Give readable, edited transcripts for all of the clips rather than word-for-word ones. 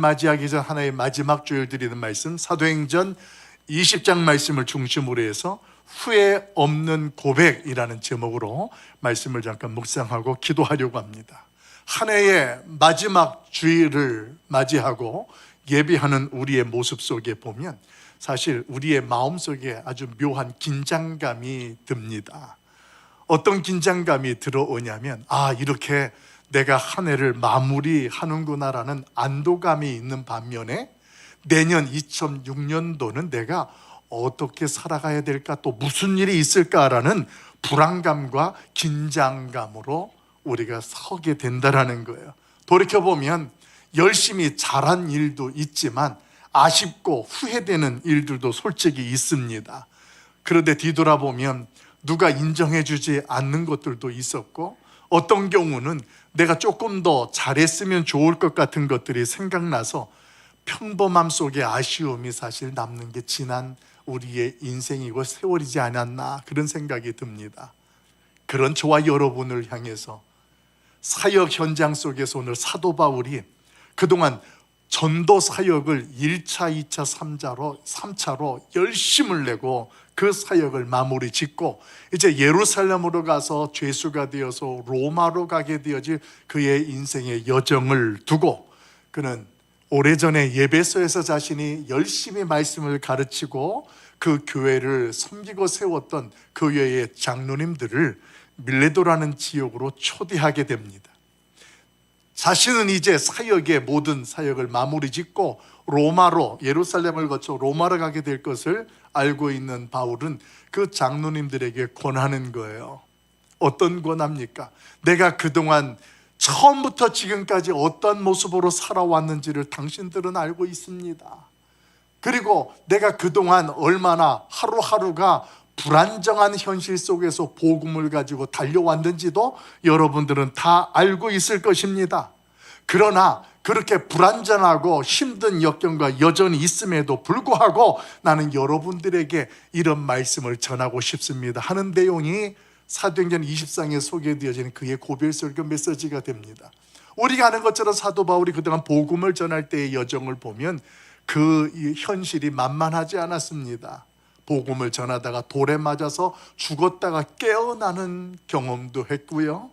맞이하기 전 하나의 마지막 주일 드리는 말씀, 사도행전 20장 말씀을 중심으로 해서 후회 없는 고백이라는 제목으로 말씀을 잠깐 묵상하고 기도하려고 합니다. 한 해의 마지막 주일을 맞이하고 예배하는 우리의 모습 속에 보면 사실 우리의 마음속에 아주 묘한 긴장감이 듭니다. 어떤 긴장감이 들어오냐면 이렇게 내가 한 해를 마무리하는구나라는 안도감이 있는 반면에 내년 2006년도는 내가 어떻게 살아가야 될까, 또 무슨 일이 있을까라는 불안감과 긴장감으로 우리가 서게 된다라는 거예요. 돌이켜보면 열심히 잘한 일도 있지만 아쉽고 후회되는 일들도 솔직히 있습니다. 그런데 뒤돌아보면 누가 인정해주지 않는 것들도 있었고, 어떤 경우는 내가 조금 더 잘했으면 좋을 것 같은 것들이 생각나서 평범함 속에 아쉬움이 사실 남는 게 지난 우리의 인생이고 세월이지 않았나, 그런 생각이 듭니다. 그런 저와 여러분을 향해서 사역 현장 속에서 오늘 사도 바울이 그동안 전도 사역을 1차, 2차, 3차로 열심을 내고 그 사역을 마무리 짓고 이제 예루살렘으로 가서 죄수가 되어서 로마로 가게 되어질 그의 인생의 여정을 두고, 그는 오래전에 예배소에서 자신이 열심히 말씀을 가르치고 그 교회를 섬기고 세웠던 그 교회의 장로님들을 밀레도라는 지역으로 초대하게 됩니다. 자신은 이제 사역의 모든 사역을 마무리 짓고 로마로, 예루살렘을 거쳐 로마로 가게 될 것을 알고 있는 바울은 그 장로님들에게 권하는 거예요. 어떤 권합니까? 내가 그동안 처음부터 지금까지 어떤 모습으로 살아왔는지를 당신들은 알고 있습니다. 그리고 내가 그동안 얼마나 하루하루가 불안정한 현실 속에서 복음을 가지고 달려왔는지도 여러분들은 다 알고 있을 것입니다. 그러나 그렇게 불안전하고 힘든 역경과 여전히 있음에도 불구하고 나는 여러분들에게 이런 말씀을 전하고 싶습니다 하는 내용이 사도행전 20장에 소개되어지는 그의 고별설교 메시지가 됩니다. 우리가 아는 것처럼 사도 바울이 그동안 복음을 전할 때의 여정을 보면 그 현실이 만만하지 않았습니다. 복음을 전하다가 돌에 맞아서 죽었다가 깨어나는 경험도 했고요,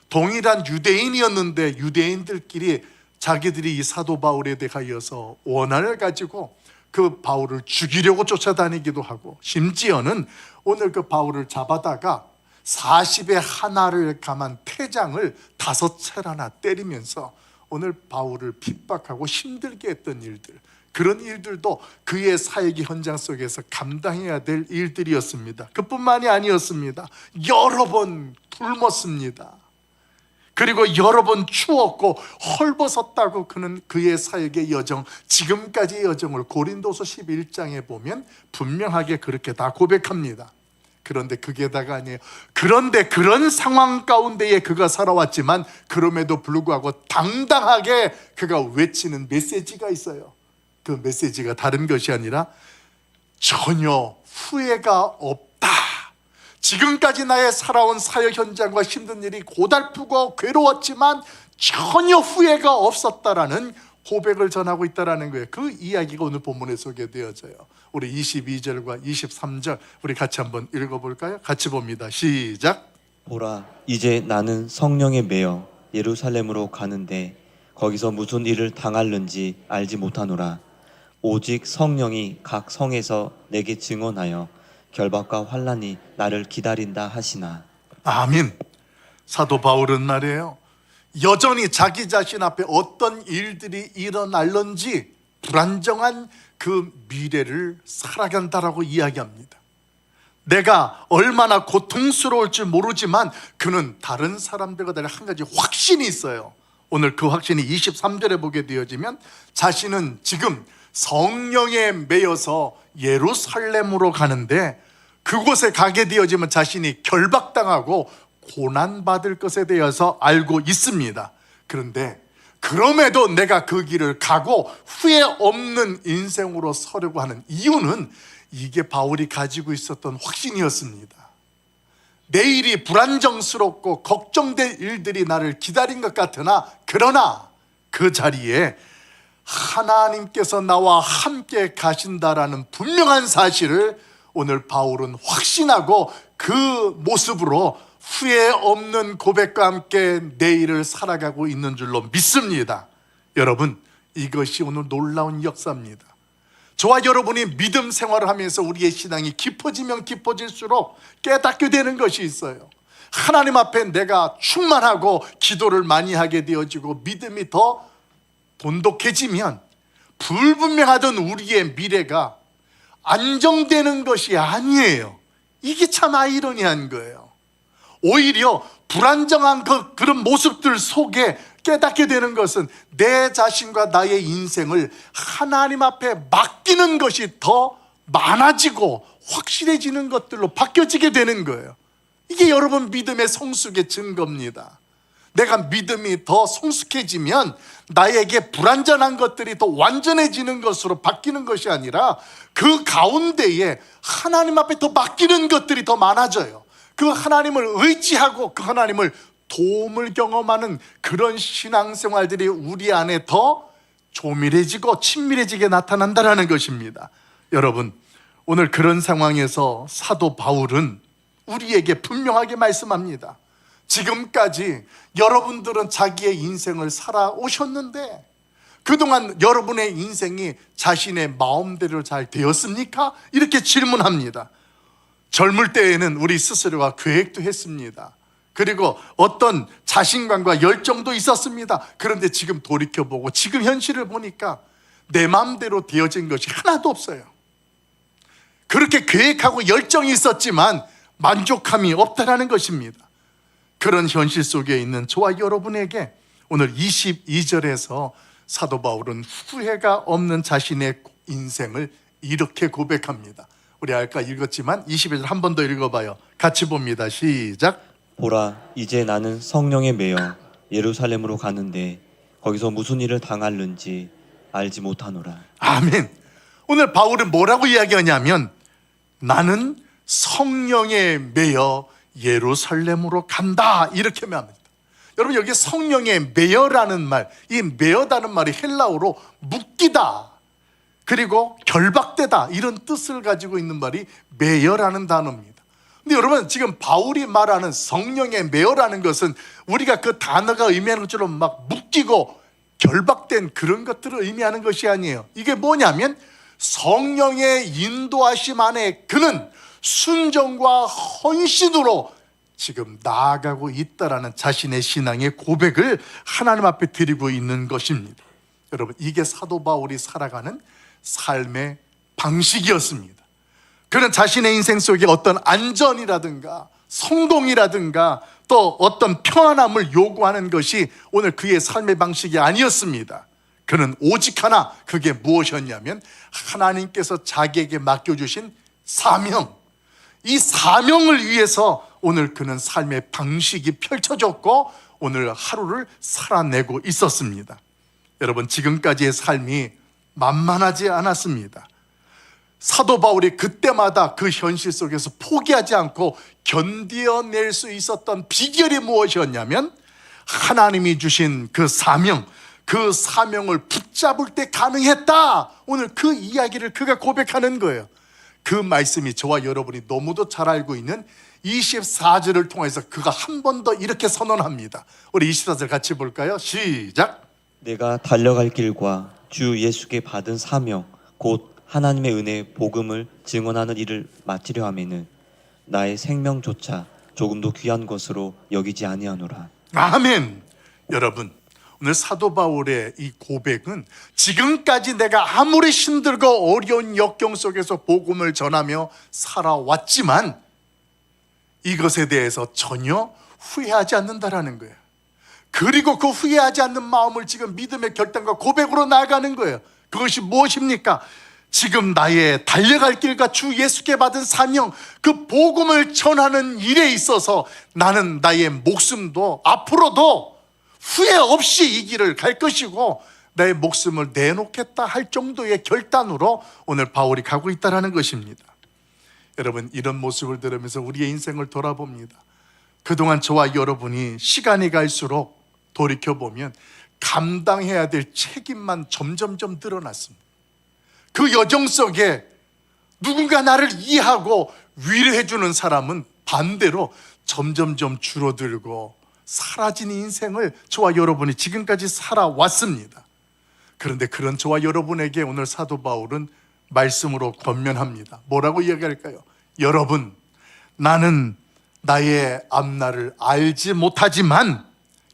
동일한 유대인이었는데 유대인들끼리 자기들이 이 사도 바울에 대하여서 원한을 가지고 그 바울을 죽이려고 쫓아다니기도 하고, 심지어는 오늘 그 바울을 잡아다가 40에 하나를 감한 태장을 5차례나 때리면서 오늘 바울을 핍박하고 힘들게 했던 일들, 그런 일들도 그의 사역의 현장 속에서 감당해야 될 일들이었습니다. 그뿐만이 아니었습니다. 여러 번 굶었습니다. 그리고 여러 번 추웠고 헐벗었다고 그는 그의 사역의 여정, 지금까지의 여정을 고린도서 11장에 보면 분명하게 그렇게 다 고백합니다. 그런데 그게 다가 아니에요. 그런데 그런 상황 가운데에 그가 살아왔지만 그럼에도 불구하고 당당하게 그가 외치는 메시지가 있어요. 그 메시지가 다른 것이 아니라 전혀 후회가 없다. 지금까지 나의 살아온 사역 현장과 힘든 일이 고달프고 괴로웠지만 전혀 후회가 없었다라는 고백을 전하고 있다는 거예요. 그 이야기가 오늘 본문에 소개되어져요. 우리 22절과 23절 우리 같이 한번 읽어볼까요? 같이 봅니다. 시작. 보라, 이제 나는 성령에 매여 예루살렘으로 가는데 거기서 무슨 일을 당할는지 알지 못하노라. 오직 성령이 각 성에서 내게 증언하여 결박과 환난이 나를 기다린다 하시나. 아멘. 사도 바울은 말이에요, 여전히 자기 자신 앞에 어떤 일들이 일어날는지 불안정한 그 미래를 살아간다라고 이야기합니다. 내가 얼마나 고통스러울 줄 모르지만 그는 다른 사람들과 달리 한 가지 확신이 있어요. 오늘 그 확신이 23절에 보게 되어지면 자신은 지금 성령에 매여서 예루살렘으로 가는데 그곳에 가게 되어지면 자신이 결박당하고 고난받을 것에 대해서 알고 있습니다. 그런데 그럼에도 내가 그 길을 가고 후회 없는 인생으로 서려고 하는 이유는 이게 바울이 가지고 있었던 확신이었습니다. 내일이 불안정스럽고 걱정될 일들이 나를 기다린 것 같으나, 그러나 그 자리에 하나님께서 나와 함께 가신다라는 분명한 사실을 오늘 바울은 확신하고 그 모습으로 후회 없는 고백과 함께 내일을 살아가고 있는 줄로 믿습니다. 여러분, 이것이 오늘 놀라운 역사입니다. 저와 여러분이 믿음 생활을 하면서 우리의 신앙이 깊어지면 깊어질수록 깨닫게 되는 것이 있어요. 하나님 앞에 내가 충만하고 기도를 많이 하게 되어지고 믿음이 더 돈독해지면 불분명하던 우리의 미래가 안정되는 것이 아니에요. 이게 참 아이러니한 거예요. 오히려 불안정한 그런 모습들 속에 깨닫게 되는 것은 내 자신과 나의 인생을 하나님 앞에 맡기는 것이 더 많아지고 확실해지는 것들로 바뀌어지게 되는 거예요. 이게 여러분 믿음의 성숙의 증거입니다. 내가 믿음이 더 성숙해지면 나에게 불완전한 것들이 더 완전해지는 것으로 바뀌는 것이 아니라 그 가운데에 하나님 앞에 더 맡기는 것들이 더 많아져요. 그 하나님을 의지하고 그 하나님을 도움을 경험하는 그런 신앙생활들이 우리 안에 더 조밀해지고 친밀해지게 나타난다는 것입니다. 여러분, 오늘 그런 상황에서 사도 바울은 우리에게 분명하게 말씀합니다. 지금까지 여러분들은 자기의 인생을 살아오셨는데 그동안 여러분의 인생이 자신의 마음대로 잘 되었습니까? 이렇게 질문합니다. 젊을 때에는 우리 스스로가 계획도 했습니다. 그리고 어떤 자신감과 열정도 있었습니다. 그런데 지금 돌이켜보고 지금 현실을 보니까 내 마음대로 되어진 것이 하나도 없어요. 그렇게 계획하고 열정이 있었지만 만족함이 없다라는 것입니다. 그런 현실 속에 있는 저와 여러분에게 오늘 22절에서 사도 바울은 후회가 없는 자신의 인생을 이렇게 고백합니다. 우리 아까 읽었지만 22절 한 번 더 읽어봐요. 같이 봅니다. 시작. 보라, 이제 나는 성령에 매여 예루살렘으로 가는데 거기서 무슨 일을 당할는지 알지 못하노라. 아멘. 오늘 바울은 뭐라고 이야기하냐면 나는 성령에 매여 예루살렘으로 간다 이렇게 말합니다. 여러분, 여기 성령에 매여라는 말, 이 매여다는 말이 헬라어로 묶이다 그리고 결박되다 이런 뜻을 가지고 있는 말이 매여라는 단어입니다. 근데 여러분, 지금 바울이 말하는 성령에 매여라는 것은 우리가 그 단어가 의미하는 것처럼 막 묶이고 결박된 그런 것들을 의미하는 것이 아니에요. 이게 뭐냐면 성령의 인도하심 안에 그는 순종과 헌신으로 지금 나아가고 있다라는 자신의 신앙의 고백을 하나님 앞에 드리고 있는 것입니다. 여러분, 이게 사도 바울이 살아가는 삶의 방식이었습니다. 그는 자신의 인생 속에 어떤 안전이라든가 성공이라든가 또 어떤 평안함을 요구하는 것이 오늘 그의 삶의 방식이 아니었습니다. 그는 오직 하나, 그게 무엇이었냐면 하나님께서 자기에게 맡겨주신 사명, 이 사명을 위해서 오늘 그는 삶의 방식이 펼쳐졌고 오늘 하루를 살아내고 있었습니다. 여러분, 지금까지의 삶이 만만하지 않았습니다. 사도 바울이 그때마다 그 현실 속에서 포기하지 않고 견뎌낼 수 있었던 비결이 무엇이었냐면 하나님이 주신 그 사명, 그 사명을 붙잡을 때 가능했다. 오늘 그 이야기를 그가 고백하는 거예요. 그 말씀이 저와 여러분이 너무도 잘 알고 있는 24절을 통해서 그가 한 번 더 이렇게 선언합니다. 우리 24절 같이 볼까요? 시작. 내가 달려갈 길과 주 예수께 받은 사명 곧 하나님의 은혜의 복음을 증언하는 일을 마치려 하면은 나의 생명조차 조금도 귀한 것으로 여기지 아니하노라. 아멘. 여러분, 오늘 사도 바울의 이 고백은 지금까지 내가 아무리 힘들고 어려운 역경 속에서 복음을 전하며 살아왔지만 이것에 대해서 전혀 후회하지 않는다라는 거예요. 그리고 그 후회하지 않는 마음을 지금 믿음의 결단과 고백으로 나아가는 거예요. 그것이 무엇입니까? 지금 나의 달려갈 길과 주 예수께 받은 사명, 그 복음을 전하는 일에 있어서 나는 나의 목숨도 앞으로도 후회 없이 이 길을 갈 것이고 나의 목숨을 내놓겠다 할 정도의 결단으로 오늘 바울이 가고 있다는 것입니다. 여러분, 이런 모습을 들으면서 우리의 인생을 돌아봅니다. 그동안 저와 여러분이 시간이 갈수록 돌이켜보면 감당해야 될 책임만 점점점 늘어났습니다. 그 여정 속에 누군가 나를 이해하고 위로해주는 사람은 반대로 점점점 줄어들고 사라진 인생을 저와 여러분이 지금까지 살아왔습니다. 그런데 그런 저와 여러분에게 오늘 사도 바울은 말씀으로 권면합니다. 뭐라고 이야기할까요? 여러분, 나는 나의 앞날을 알지 못하지만,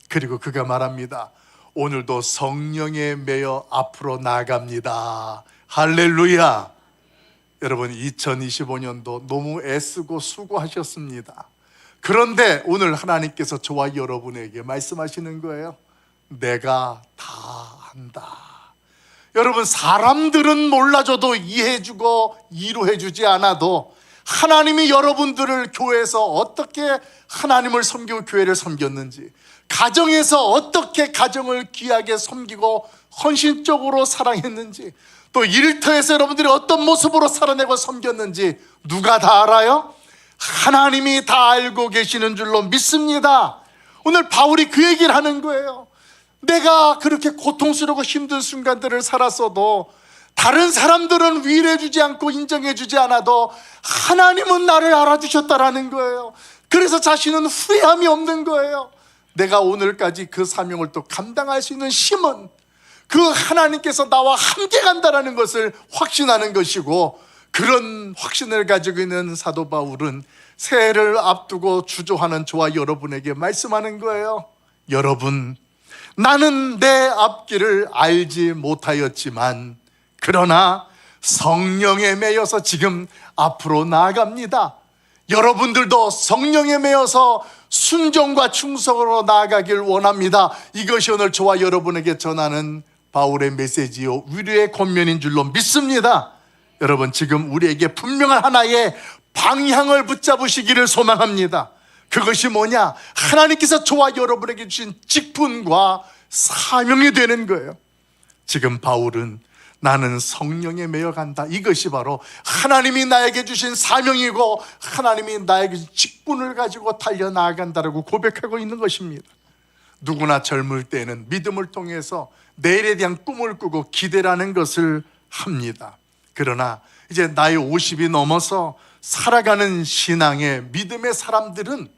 그리고 그가 말합니다. 오늘도 성령에 매여 앞으로 나아갑니다. 할렐루야. 여러분, 2025년도 너무 애쓰고 수고하셨습니다. 그런데 오늘 하나님께서 저와 여러분에게 말씀하시는 거예요. 내가 다 한다. 여러분, 사람들은 몰라줘도 이해해주고 이루해주지 않아도 하나님이 여러분들을 교회에서 어떻게 하나님을 섬기고 교회를 섬겼는지, 가정에서 어떻게 가정을 귀하게 섬기고 헌신적으로 사랑했는지, 또 일터에서 여러분들이 어떤 모습으로 살아내고 섬겼는지 누가 다 알아요? 하나님이 다 알고 계시는 줄로 믿습니다. 오늘 바울이 그 얘기를 하는 거예요. 내가 그렇게 고통스럽고 힘든 순간들을 살았어도 다른 사람들은 위로해주지 않고 인정해주지 않아도 하나님은 나를 알아주셨다라는 거예요. 그래서 자신은 후회함이 없는 거예요. 내가 오늘까지 그 사명을 또 감당할 수 있는 힘은 그 하나님께서 나와 함께 간다라는 것을 확신하는 것이고, 그런 확신을 가지고 있는 사도 바울은 새해를 앞두고 주저하는 저와 여러분에게 말씀하는 거예요. 여러분, 나는 내 앞길을 알지 못하였지만 그러나 성령에 매여서 지금 앞으로 나아갑니다. 여러분들도 성령에 매여서 순종과 충성으로 나아가길 원합니다. 이것이 오늘 저와 여러분에게 전하는 바울의 메시지요, 위로의 권면인 줄로 믿습니다. 여러분, 지금 우리에게 분명한 하나의 방향을 붙잡으시기를 소망합니다. 그것이 뭐냐? 하나님께서 저와 여러분에게 주신 직분과 사명이 되는 거예요. 지금 바울은 나는 성령에 매여 간다. 이것이 바로 하나님이 나에게 주신 사명이고 하나님이 나에게 주신 직분을 가지고 달려나간다라고 고백하고 있는 것입니다. 누구나 젊을 때는 믿음을 통해서 내일에 대한 꿈을 꾸고 기대라는 것을 합니다. 그러나 이제 나이 50이 넘어서 살아가는 신앙의 믿음의 사람들은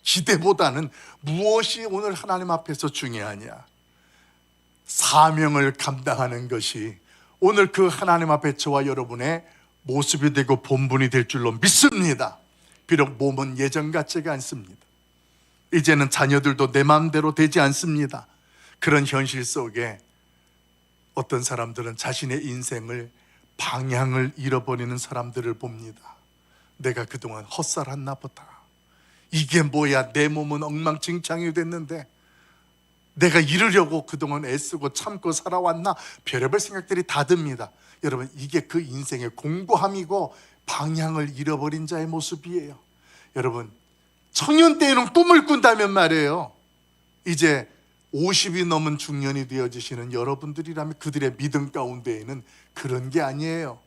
기대보다는 무엇이 오늘 하나님 앞에서 중요하냐? 사명을 감당하는 것이 오늘 그 하나님 앞에 저와 여러분의 모습이 되고 본분이 될 줄로 믿습니다. 비록 몸은 예전 같지가 않습니다. 이제는 자녀들도 내 마음대로 되지 않습니다. 그런 현실 속에 어떤 사람들은 자신의 인생을 방향을 잃어버리는 사람들을 봅니다. 내가 그동안 헛살았나 보다. 이게 뭐야? 내 몸은 엉망진창이 됐는데 내가 이루려고 그동안 애쓰고 참고 살아왔나? 별의별 생각들이 다 듭니다. 여러분, 이게 그 인생의 공고함이고 방향을 잃어버린 자의 모습이에요. 여러분, 청년 때에는 꿈을 꾼다면 말이에요. 이제 50이 넘은 중년이 되어지시는 여러분들이라면 그들의 믿음 가운데에는 그런 게 아니에요.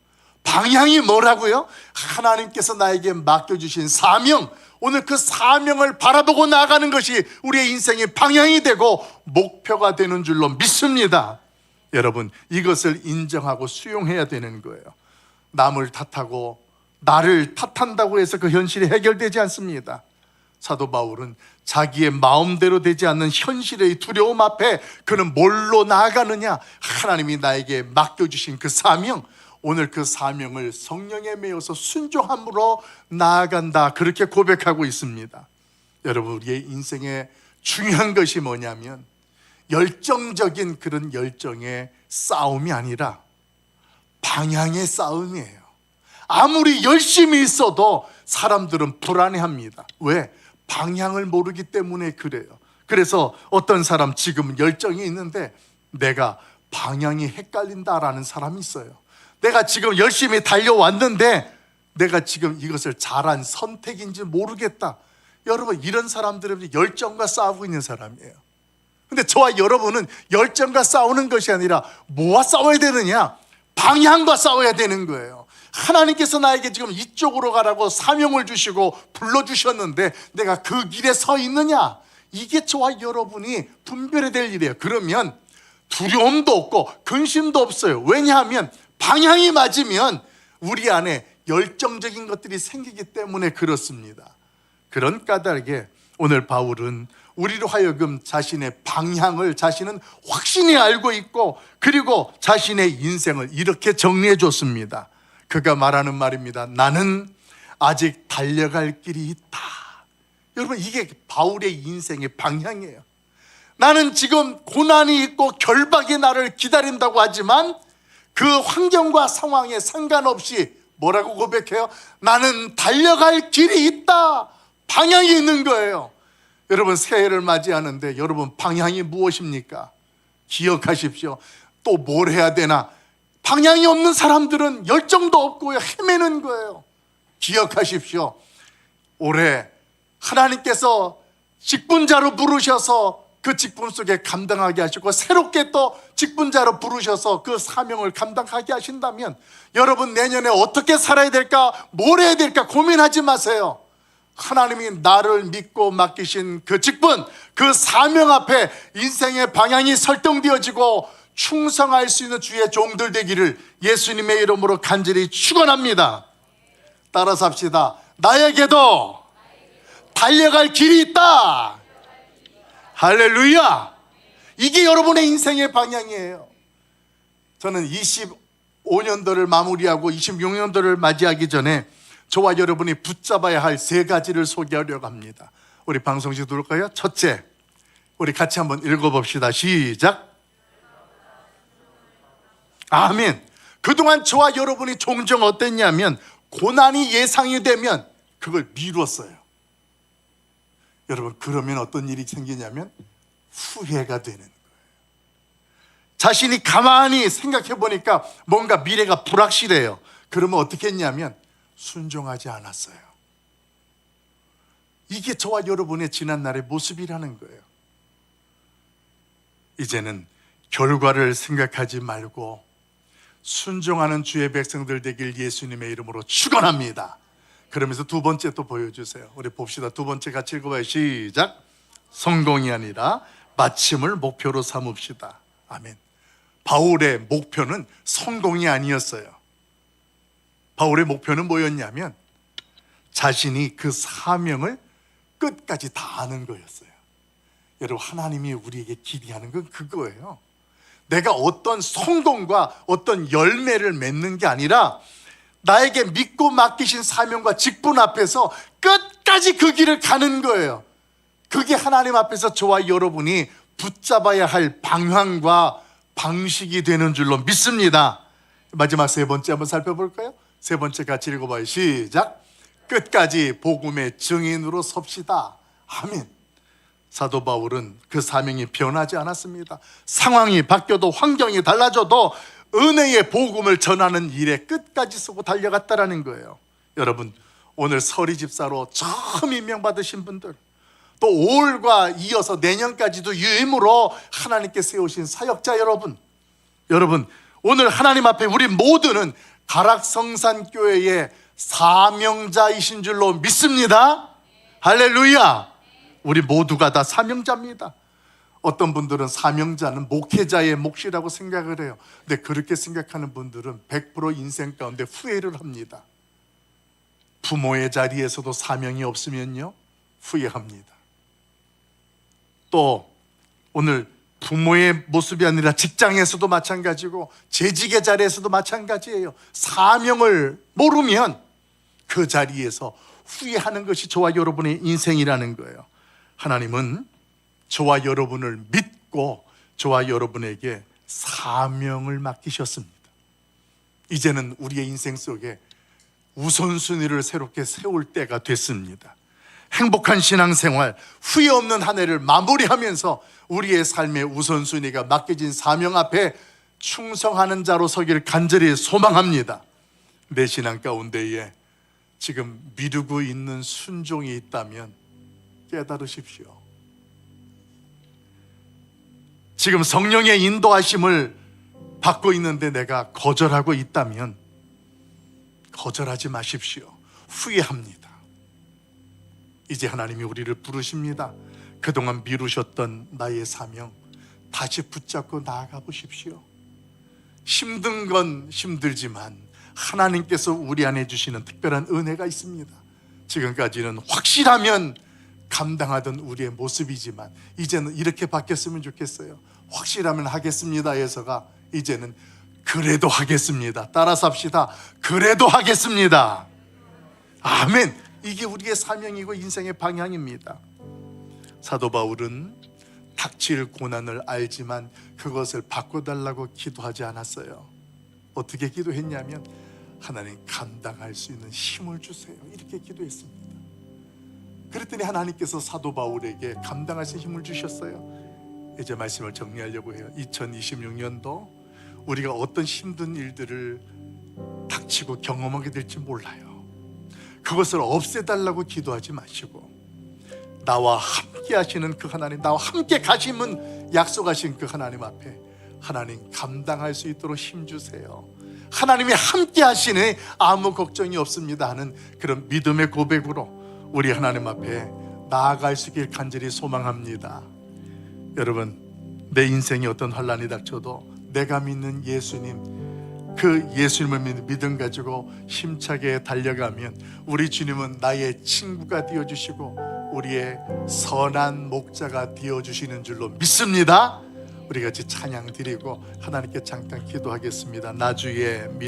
방향이 뭐라고요? 하나님께서 나에게 맡겨주신 사명, 오늘 그 사명을 바라보고 나아가는 것이 우리의 인생의 방향이 되고 목표가 되는 줄로 믿습니다. 여러분, 이것을 인정하고 수용해야 되는 거예요. 남을 탓하고 나를 탓한다고 해서 그 현실이 해결되지 않습니다. 사도 바울은 자기의 마음대로 되지 않는 현실의 두려움 앞에 그는 뭘로 나아가느냐? 하나님이 나에게 맡겨주신 그 사명, 오늘 그 사명을 성령에 매여서 순종함으로 나아간다, 그렇게 고백하고 있습니다. 여러분, 우리의 인생에 중요한 것이 뭐냐면 열정적인 그런 열정의 싸움이 아니라 방향의 싸움이에요. 아무리 열심히 있어도 사람들은 불안해합니다. 왜? 방향을 모르기 때문에 그래요. 그래서 어떤 사람 지금 열정이 있는데 내가 방향이 헷갈린다라는 사람이 있어요. 내가 지금 열심히 달려왔는데 내가 지금 이것을 잘한 선택인지 모르겠다. 여러분, 이런 사람들은 열정과 싸우고 있는 사람이에요. 근데 저와 여러분은 열정과 싸우는 것이 아니라 뭐와 싸워야 되느냐? 방향과 싸워야 되는 거예요. 하나님께서 나에게 지금 이쪽으로 가라고 사명을 주시고 불러주셨는데 내가 그 길에 서 있느냐? 이게 저와 여러분이 분별해야 될 일이에요. 그러면 두려움도 없고 근심도 없어요. 왜냐하면 방향이 맞으면 우리 안에 열정적인 것들이 생기기 때문에 그렇습니다. 그런 까닭에 오늘 바울은 우리로 하여금 자신의 방향을 자신은 확신히 알고 있고, 그리고 자신의 인생을 이렇게 정리해 줬습니다. 그가 말하는 말입니다. 나는 아직 달려갈 길이 있다. 여러분, 이게 바울의 인생의 방향이에요. 나는 지금 고난이 있고 결박이 나를 기다린다고 하지만 그 환경과 상황에 상관없이 뭐라고 고백해요? 나는 달려갈 길이 있다. 방향이 있는 거예요. 여러분, 새해를 맞이하는데 여러분 방향이 무엇입니까? 기억하십시오. 또 뭘 해야 되나? 방향이 없는 사람들은 열정도 없고 헤매는 거예요. 기억하십시오. 올해 하나님께서 직분자로 부르셔서 그 직분 속에 감당하게 하시고, 새롭게 또 직분자로 부르셔서 그 사명을 감당하게 하신다면 여러분 내년에 어떻게 살아야 될까, 뭘 해야 될까 고민하지 마세요. 하나님이 나를 믿고 맡기신 그 직분, 그 사명 앞에 인생의 방향이 설정되어지고 충성할 수 있는 주의 종들 되기를 예수님의 이름으로 간절히 축원합니다. 따라서 합시다. 나에게도 달려갈 길이 있다. 할렐루야. 이게 여러분의 인생의 방향이에요. 저는 25년도를 마무리하고 26년도를 맞이하기 전에 저와 여러분이 붙잡아야 할 세 가지를 소개하려고 합니다. 우리 방송실 들어올까요? 첫째, 우리 같이 한번 읽어봅시다. 시작. 아멘. 그동안 저와 여러분이 종종 어땠냐면 고난이 예상이 되면 그걸 미뤘어요. 여러분, 그러면 어떤 일이 생기냐면 후회가 되는 거예요. 자신이 가만히 생각해 보니까 뭔가 미래가 불확실해요. 그러면 어떻게 했냐면 순종하지 않았어요. 이게 저와 여러분의 지난날의 모습이라는 거예요. 이제는 결과를 생각하지 말고 순종하는 주의 백성들 되길 예수님의 이름으로 축원합니다. 그러면서 두 번째 또 보여주세요. 우리 봅시다. 두 번째 같이 읽어봐요. 시작. 성공이 아니라 마침을 목표로 삼읍시다. 아멘. 바울의 목표는 성공이 아니었어요. 바울의 목표는 뭐였냐면 자신이 그 사명을 끝까지 다하는 거였어요. 여러분, 하나님이 우리에게 기대하는 건 그거예요. 내가 어떤 성공과 어떤 열매를 맺는 게 아니라 나에게 믿고 맡기신 사명과 직분 앞에서 끝까지 그 길을 가는 거예요. 그게 하나님 앞에서 저와 여러분이 붙잡아야 할 방향과 방식이 되는 줄로 믿습니다. 마지막 세 번째 한번 살펴볼까요? 세 번째 같이 읽어봐요. 시작. 끝까지 복음의 증인으로 섭시다. 아멘. 사도 바울은 그 사명이 변하지 않았습니다. 상황이 바뀌어도 환경이 달라져도 은혜의 복음을 전하는 일에 끝까지 쓰고 달려갔다라는 거예요. 여러분, 오늘 서리 집사로 처음 임명받으신 분들, 또 5월과 이어서 내년까지도 유임으로 하나님께 세우신 사역자 여러분, 오늘 하나님 앞에 우리 모두는 가락성산교회의 사명자이신 줄로 믿습니다. 할렐루야. 우리 모두가 다 사명자입니다. 어떤 분들은 사명자는 목회자의 몫이라고 생각을 해요. 근데 그렇게 생각하는 분들은 100% 인생 가운데 후회를 합니다. 부모의 자리에서도 사명이 없으면요, 후회합니다. 또 오늘 부모의 모습이 아니라 직장에서도 마찬가지고 재직의 자리에서도 마찬가지예요. 사명을 모르면 그 자리에서 후회하는 것이 저와 여러분의 인생이라는 거예요. 하나님은 저와 여러분을 믿고 저와 여러분에게 사명을 맡기셨습니다. 이제는 우리의 인생 속에 우선순위를 새롭게 세울 때가 됐습니다. 행복한 신앙생활, 후회 없는 한 해를 마무리하면서 우리의 삶의 우선순위가 맡겨진 사명 앞에 충성하는 자로 서기를 간절히 소망합니다. 내 신앙 가운데에 지금 미루고 있는 순종이 있다면 깨달으십시오. 지금 성령의 인도하심을 받고 있는데 내가 거절하고 있다면 거절하지 마십시오. 후회합니다. 이제 하나님이 우리를 부르십니다. 그동안 미루셨던 나의 사명 다시 붙잡고 나아가 보십시오. 힘든 건 힘들지만 하나님께서 우리 안에 주시는 특별한 은혜가 있습니다. 지금까지는 확실하면 감당하던 우리의 모습이지만 이제는 이렇게 바뀌었으면 좋겠어요. 확실하면 하겠습니다에서가 이제는 그래도 하겠습니다. 따라서 합시다. 그래도 하겠습니다. 아멘. 이게 우리의 사명이고 인생의 방향입니다. 사도 바울은 닥칠 고난을 알지만 그것을 바꿔달라고 기도하지 않았어요. 어떻게 기도했냐면 하나님 감당할 수 있는 힘을 주세요, 이렇게 기도했습니다. 그랬더니 하나님께서 사도 바울에게 감당할 수 있는 힘을 주셨어요. 이제 말씀을 정리하려고 해요. 2026년도 우리가 어떤 힘든 일들을 닥치고 경험하게 될지 몰라요. 그것을 없애달라고 기도하지 마시고 나와 함께 하시는 그 하나님, 나와 함께 가심은 약속하신 그 하나님 앞에 하나님 감당할 수 있도록 힘주세요. 하나님이 함께 하시네, 아무 걱정이 없습니다 하는 그런 믿음의 고백으로 우리 하나님 앞에 나아갈 수 있길 간절히 소망합니다. 여러분, 내 인생에 어떤 환난이 닥쳐도 내가 믿는 예수님, 그 예수님을 믿는 믿음 가지고 힘차게 달려가면 우리 주님은 나의 친구가 되어주시고 우리의 선한 목자가 되어주시는 줄로 믿습니다. 우리 같이 찬양 드리고 하나님께 잠깐 기도하겠습니다. 나주의